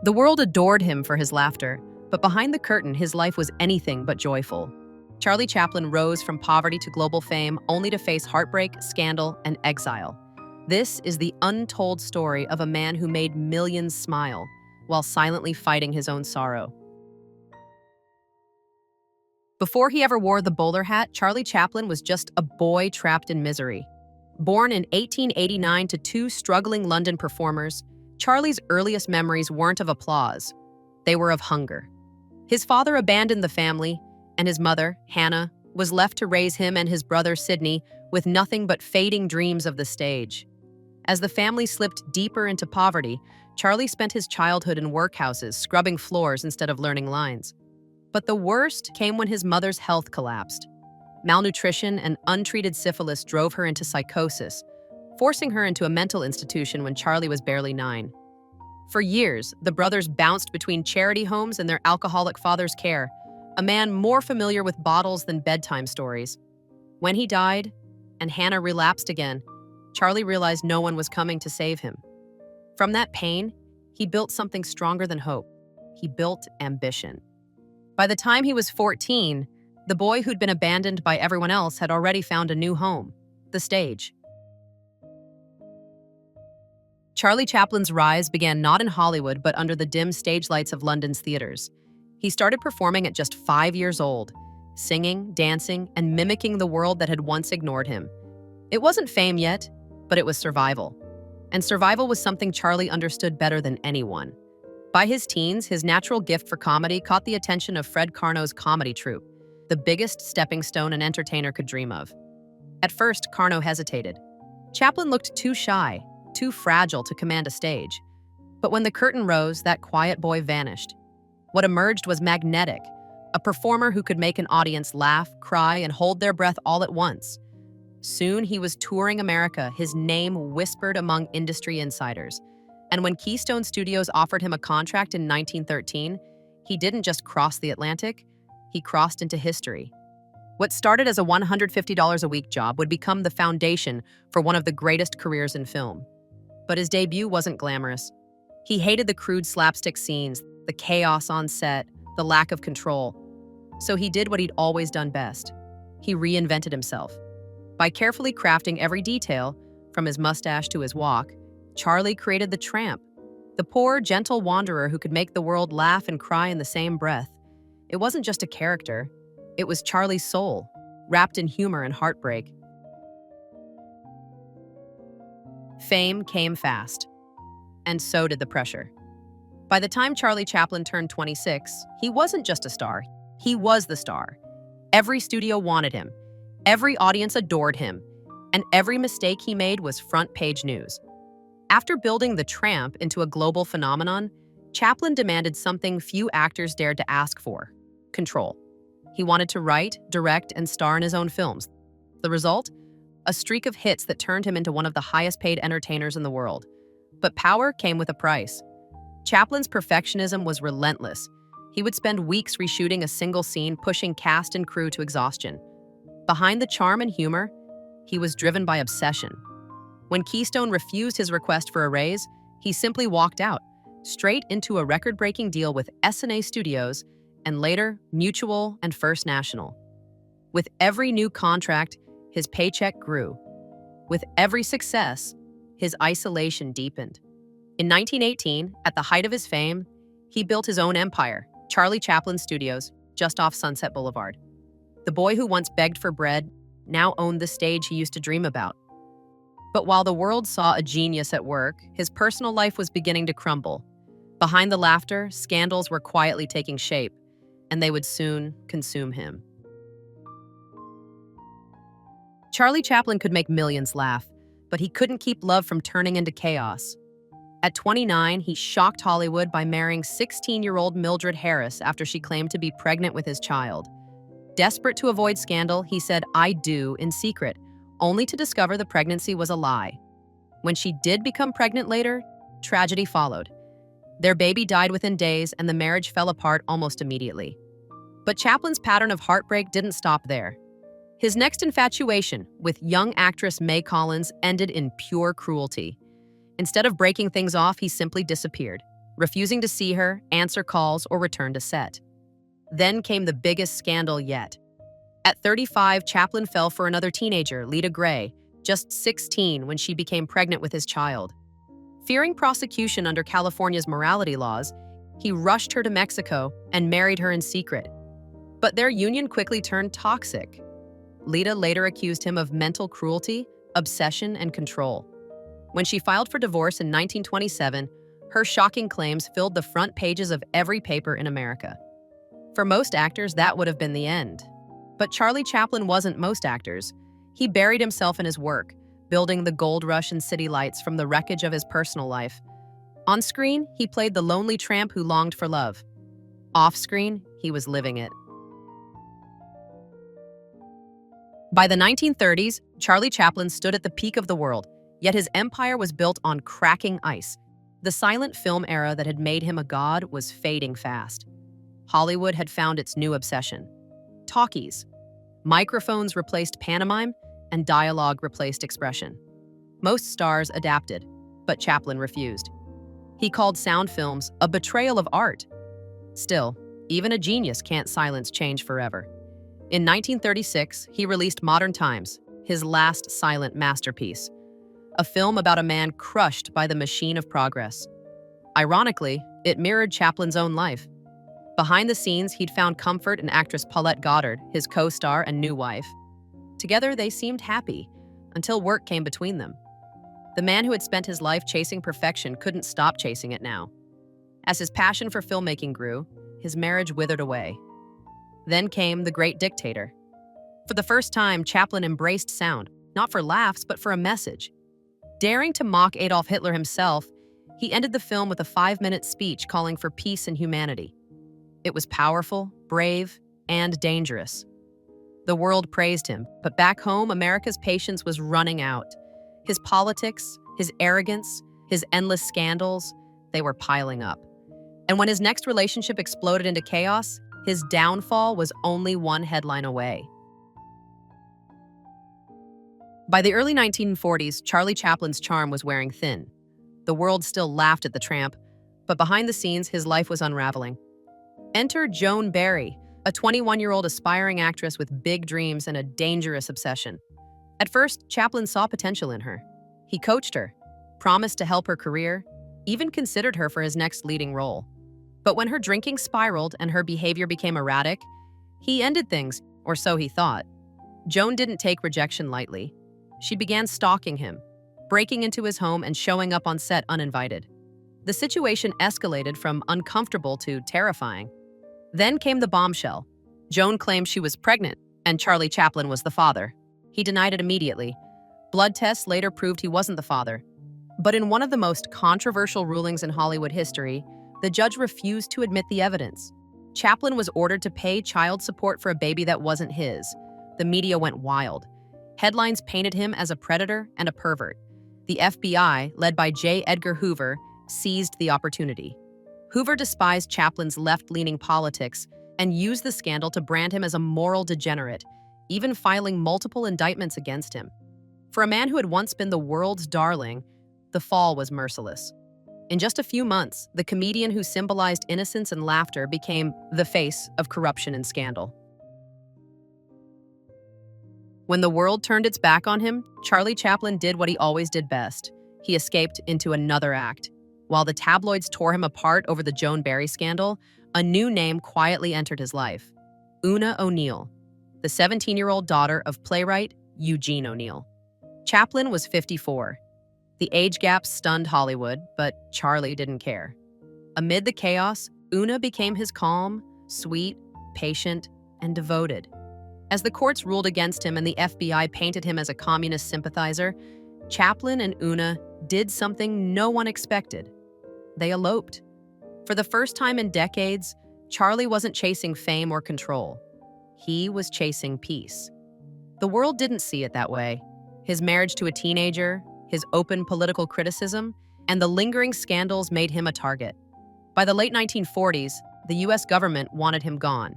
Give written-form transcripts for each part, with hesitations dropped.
The world adored him for his laughter, but behind the curtain, his life was anything but joyful. Charlie Chaplin rose from poverty to global fame only to face heartbreak, scandal, and exile. This is the untold story of a man who made millions smile while silently fighting his own sorrow. Before he ever wore the bowler hat, Charlie Chaplin was just a boy trapped in misery. Born in 1889 to two struggling London performers, Charlie's earliest memories weren't of applause. They were of hunger. His father abandoned the family, and his mother, Hannah, was left to raise him and his brother, Sidney, with nothing but fading dreams of the stage. As the family slipped deeper into poverty, Charlie spent his childhood in workhouses, scrubbing floors instead of learning lines. But the worst came when his mother's health collapsed. Malnutrition and untreated syphilis drove her into psychosis, forcing her into a mental institution when Charlie was barely 9. For years, the brothers bounced between charity homes and their alcoholic father's care, a man more familiar with bottles than bedtime stories. When he died, and Hannah relapsed again, Charlie realized no one was coming to save him. From that pain, he built something stronger than hope. He built ambition. By the time he was 14, the boy who'd been abandoned by everyone else had already found a new home, the stage. Charlie Chaplin's rise began not in Hollywood but under the dim stage lights of London's theaters. He started performing at just 5 years old, singing, dancing, and mimicking the world that had once ignored him. It wasn't fame yet, but it was survival. And survival was something Charlie understood better than anyone. By his teens, his natural gift for comedy caught the attention of Fred Karno's comedy troupe, the biggest stepping stone an entertainer could dream of. At first, Karno hesitated. Chaplin looked too shy, too fragile to command a stage. But when the curtain rose, that quiet boy vanished. What emerged was magnetic, a performer who could make an audience laugh, cry, and hold their breath all at once. Soon, he was touring America, his name whispered among industry insiders. And when Keystone Studios offered him a contract in 1913, he didn't just cross the Atlantic, he crossed into history. What started as a $150 a week job would become the foundation for one of the greatest careers in film. But his debut wasn't glamorous. He hated the crude slapstick scenes, the chaos on set, the lack of control. So he did what he'd always done best. He reinvented himself. By carefully crafting every detail, from his mustache to his walk, Charlie created the tramp, the poor, gentle wanderer who could make the world laugh and cry in the same breath. It wasn't just a character. It was Charlie's soul, wrapped in humor and heartbreak. Fame came fast, and so did the pressure. By the time Charlie Chaplin turned 26, he wasn't just a star, he was the star. Every studio wanted him, every audience adored him, and every mistake he made was front-page news. After building the tramp into a global phenomenon, Chaplin demanded something few actors dared to ask for: control. He wanted to write, direct, and star in his own films. The result? A streak of hits that turned him into one of the highest-paid entertainers in the world. But power came with a price. Chaplin's perfectionism was relentless. He would spend weeks reshooting a single scene, pushing cast and crew to exhaustion. Behind the charm and humor, he was driven by obsession. When Keystone refused his request for a raise, he simply walked out, straight into a record-breaking deal with S&A Studios, and later, Mutual and First National. With every new contract, his paycheck grew. With every success, his isolation deepened. In 1918, at the height of his fame, he built his own empire, Charlie Chaplin Studios, just off Sunset Boulevard. The boy who once begged for bread now owned the stage he used to dream about. But while the world saw a genius at work, his personal life was beginning to crumble. Behind the laughter, scandals were quietly taking shape, and they would soon consume him. Charlie Chaplin could make millions laugh, but he couldn't keep love from turning into chaos. At 29, he shocked Hollywood by marrying 16-year-old Mildred Harris after she claimed to be pregnant with his child. Desperate to avoid scandal, he said, "I do," in secret, only to discover the pregnancy was a lie. When she did become pregnant later, tragedy followed. Their baby died within days, and the marriage fell apart almost immediately. But Chaplin's pattern of heartbreak didn't stop there. His next infatuation with young actress May Collins ended in pure cruelty. Instead of breaking things off, he simply disappeared. refusing to see her, answer calls, or return to set. Then came the biggest scandal yet. At 35, Chaplin fell for another teenager, Lita Gray, just 16 when she became pregnant with his child. Fearing prosecution under California's morality laws, he rushed her to Mexico and married her in secret. But their union quickly turned toxic. Lita later accused him of mental cruelty, obsession, and control. When she filed for divorce in 1927, her shocking claims filled the front pages of every paper in America. For most actors, that would have been the end. But Charlie Chaplin wasn't most actors. He buried himself in his work, building the gold rush and city lights from the wreckage of his personal life. On screen, he played the lonely tramp who longed for love. Off screen, he was living it. By the 1930s, Charlie Chaplin stood at the peak of the world, yet his empire was built on cracking ice. The silent film era that had made him a god was fading fast. Hollywood had found its new obsession: talkies. Microphones replaced pantomime, and dialogue replaced expression. Most stars adapted, but Chaplin refused. He called sound films a betrayal of art. Still, even a genius can't silence change forever. In 1936, he released Modern Times, his last silent masterpiece, a film about a man crushed by the machine of progress. Ironically, it mirrored Chaplin's own life. Behind the scenes, he'd found comfort in actress Paulette Goddard, his co-star and new wife. Together, they seemed happy, until work came between them. The man who had spent his life chasing perfection couldn't stop chasing it now. As his passion for filmmaking grew, his marriage withered away. Then came The Great Dictator. For the first time, Chaplin embraced sound, not for laughs, but for a message. Daring to mock Adolf Hitler himself, he ended the film with a 5-minute speech calling for peace and humanity. It was powerful, brave, and dangerous. The world praised him, but back home, America's patience was running out. His politics, his arrogance, his endless scandals, they were piling up. And when his next relationship exploded into chaos, his downfall was only one headline away. By the early 1940s, Charlie Chaplin's charm was wearing thin. The world still laughed at the tramp, but behind the scenes, his life was unraveling. Enter Joan Barry, a 21-year-old aspiring actress with big dreams and a dangerous obsession. At first, Chaplin saw potential in her. He coached her, promised to help her career, even considered her for his next leading role. But when her drinking spiraled and her behavior became erratic, he ended things, or so he thought. Joan didn't take rejection lightly. She began stalking him, breaking into his home and showing up on set uninvited. The situation escalated from uncomfortable to terrifying. Then came the bombshell. Joan claimed she was pregnant, and Charlie Chaplin was the father. He denied it immediately. Blood tests later proved he wasn't the father. But in one of the most controversial rulings in Hollywood history, the judge refused to admit the evidence. Chaplin was ordered to pay child support for a baby that wasn't his. The media went wild. Headlines painted him as a predator and a pervert. The FBI, led by J. Edgar Hoover, seized the opportunity. Hoover despised Chaplin's left-leaning politics and used the scandal to brand him as a moral degenerate, even filing multiple indictments against him. For a man who had once been the world's darling, the fall was merciless. In just a few months, the comedian who symbolized innocence and laughter became the face of corruption and scandal. When the world turned its back on him, Charlie Chaplin did what he always did best. He escaped into another act. While the tabloids tore him apart over the Joan Barry scandal, a new name quietly entered his life: Una O'Neill, the 17-year-old daughter of playwright Eugene O'Neill. Chaplin was 54. The age gap stunned Hollywood, but Charlie didn't care. Amid the chaos, Una became his calm, sweet, patient, and devoted. As the courts ruled against him and the FBI painted him as a communist sympathizer, Chaplin and Una did something no one expected. They eloped. For the first time in decades, Charlie wasn't chasing fame or control. He was chasing peace. The world didn't see it that way. His marriage to a teenager, his open political criticism, and the lingering scandals made him a target. By the late 1940s, the US government wanted him gone.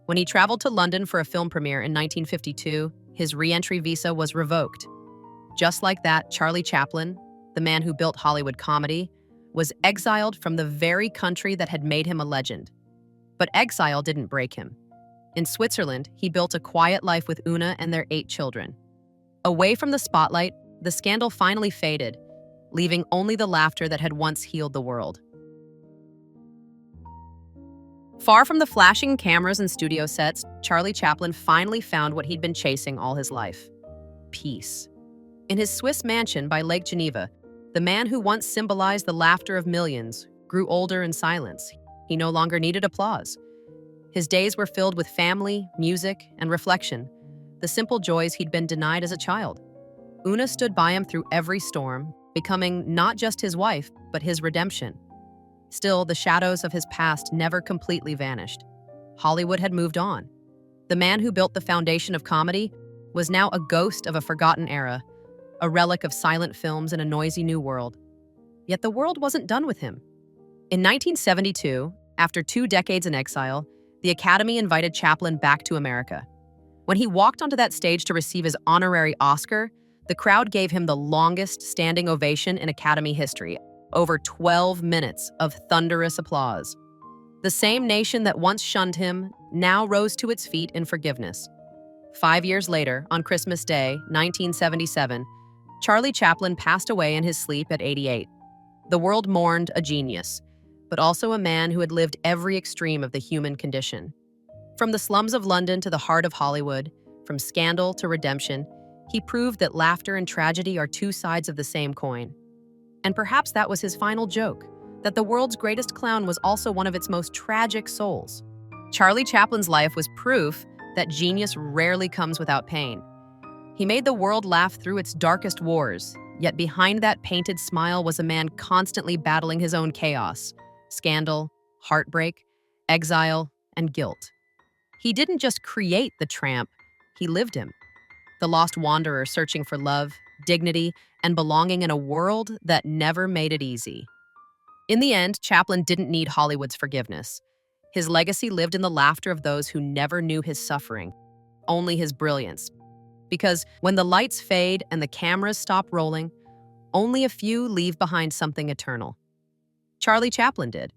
When he traveled to London for a film premiere in 1952, his re-entry visa was revoked. Just like that, Charlie Chaplin, the man who built Hollywood comedy, was exiled from the very country that had made him a legend. But exile didn't break him. In Switzerland, he built a quiet life with Una and their 8 children. Away from the spotlight, the scandal finally faded, leaving only the laughter that had once healed the world. Far from the flashing cameras and studio sets, Charlie Chaplin finally found what he'd been chasing all his life: peace. In his Swiss mansion by Lake Geneva, the man who once symbolized the laughter of millions grew older in silence. He no longer needed applause. His days were filled with family, music, and reflection, the simple joys he'd been denied as a child. Una stood by him through every storm, becoming not just his wife, but his redemption. Still, the shadows of his past never completely vanished. Hollywood had moved on. The man who built the foundation of comedy was now a ghost of a forgotten era, a relic of silent films in a noisy new world. Yet the world wasn't done with him. In 1972, after 2 decades in exile, the Academy invited Chaplin back to America. When he walked onto that stage to receive his honorary Oscar, the crowd gave him the longest standing ovation in Academy history, over 12 minutes of thunderous applause. The same nation that once shunned him now rose to its feet in forgiveness. 5 years later, on Christmas Day, 1977, Charlie Chaplin passed away in his sleep at 88. The world mourned a genius, but also a man who had lived every extreme of the human condition. From the slums of London to the heart of Hollywood, from scandal to redemption, he proved that laughter and tragedy are 2 sides of the same coin. And perhaps that was his final joke, that the world's greatest clown was also one of its most tragic souls. Charlie Chaplin's life was proof that genius rarely comes without pain. He made the world laugh through its darkest wars, yet behind that painted smile was a man constantly battling his own chaos: scandal, heartbreak, exile, and guilt. He didn't just create the tramp, he lived him. The lost wanderer searching for love, dignity, and belonging in a world that never made it easy. In the end, Chaplin didn't need Hollywood's forgiveness. His legacy lived in the laughter of those who never knew his suffering, only his brilliance. Because when the lights fade and the cameras stop rolling, only a few leave behind something eternal. Charlie Chaplin did.